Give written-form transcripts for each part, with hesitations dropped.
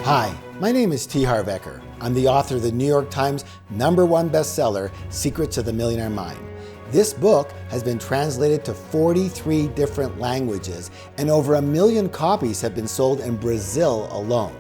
Hi, my name is Harv Eker. I'm the author of the New York Times #1 bestseller, Secrets of the Millionaire Mind. This book has been translated to 43 different languages, and over 1 million copies have been sold in Brazil alone.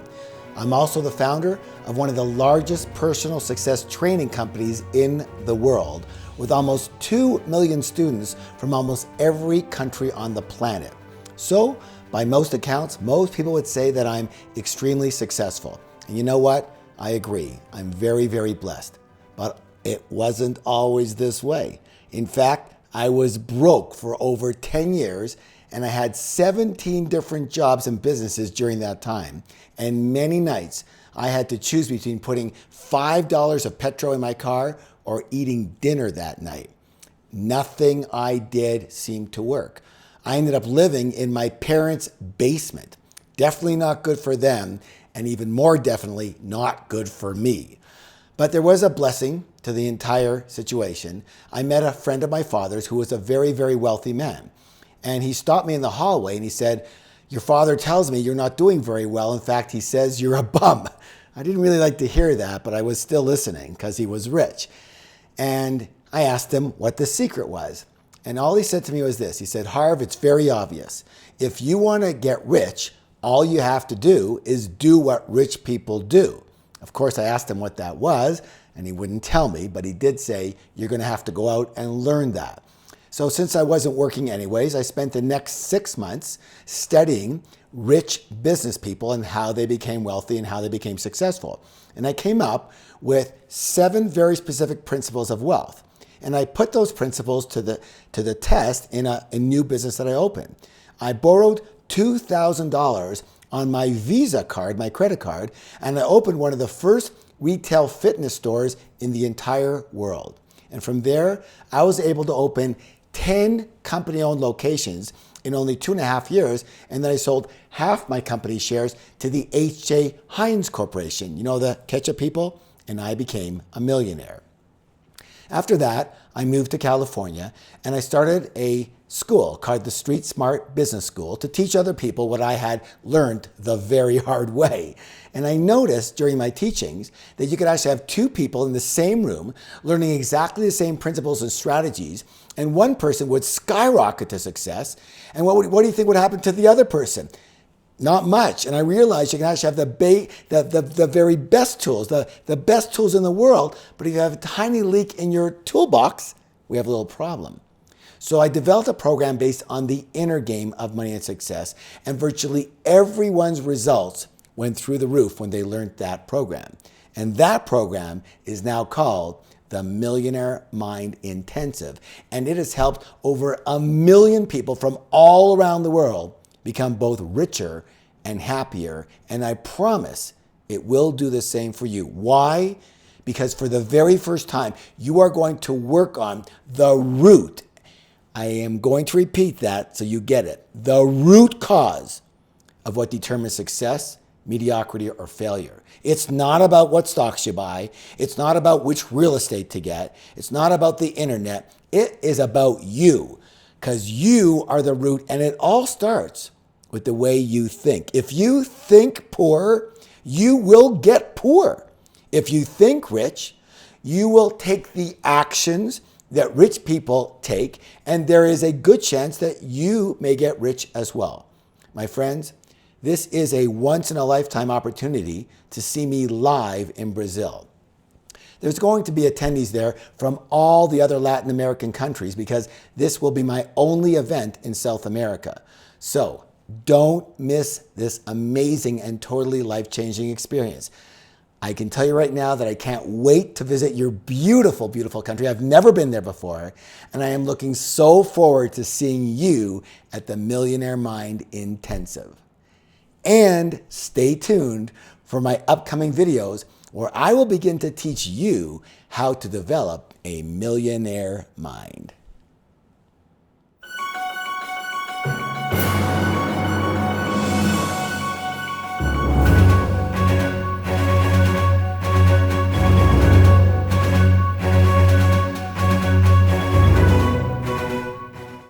I'm also the founder of one of the largest personal success training companies in the world, with almost 2 million students from almost every country on the planet. So, by most accounts, most people would say that I'm extremely successful. And you know what? I agree. I'm very, very blessed. But it wasn't always this way. In fact, I was broke for over 10 years, and I had 17 different jobs and businesses during that time. And many nights, I had to choose between putting $5 of petrol in my car or eating dinner that night. Nothing I did seemed to work. I ended up living in my parents' basement. Definitely not good for them, and even more definitely not good for me. But there was a blessing to the entire situation. I met a friend of my father's who was a very, very wealthy man. And he stopped me in the hallway and he said, "Your father tells me you're not doing very well. In fact, he says you're a bum." I didn't really like to hear that, but I was still listening because he was rich. And I asked him what the secret was. And all he said to me was this. He said, "Harv, it's very obvious. If you want to get rich, all you have to do is do what rich people do." Of course, I asked him what that was, and he wouldn't tell me, but he did say, "You're going to have to go out and learn that." So since I wasn't working anyways, I spent the next 6 months studying rich business people and how they became wealthy and how they became successful. And I came up with 7 very specific principles of wealth. And I put those principles to the test in a new business that I opened. I borrowed $2,000 on my Visa card, my credit card, and I opened one of the first retail fitness stores in the entire world. And from there, I was able to open 10 company-owned locations in only 2.5 years, and then I sold half my company shares to the H.J. Heinz Corporation, you know, the ketchup people, and I became a millionaire. After that, I moved to California and I started a school called the Street Smart Business School to teach other people what I had learned the very hard way. And I noticed during my teachings that you could actually have 2 people in the same room learning exactly the same principles and strategies, and one person would skyrocket to success, and what do you think would happen to the other person? Not much. And I realized you can actually have the very best tools, the best tools in the world, but if you have a tiny leak in your toolbox, we have a little problem. So I developed a program based on the inner game of money and success, and virtually everyone's results went through the roof when they learned that program. And that program is now called the Millionaire Mind Intensive, and it has helped over 1 million people from all around the world become both richer and happier, and I promise it will do the same for you. Why? Because for the very first time, you are going to work on the root. I am going to repeat that so you get it. The root cause of what determines success, mediocrity, or failure. It's not about what stocks you buy. It's not about which real estate to get. It's not about the internet. It is about you, because you are the root, and it all starts with the way you think. If you think poor, you will get poor. If you think rich, you will take the actions that rich people take, and there is a good chance that you may get rich as well. My friends, this is a once-in-a-lifetime opportunity to see me live in Brazil. There's going to be attendees there from all the other Latin American countries because this will be my only event in South America. So don't miss this amazing and totally life-changing experience. I can tell you right now that I can't wait to visit your beautiful, beautiful country. I've never been there before, and I am looking so forward to seeing you at the Millionaire Mind Intensive. And stay tuned for my upcoming videos where I will begin to teach you how to develop a millionaire mind.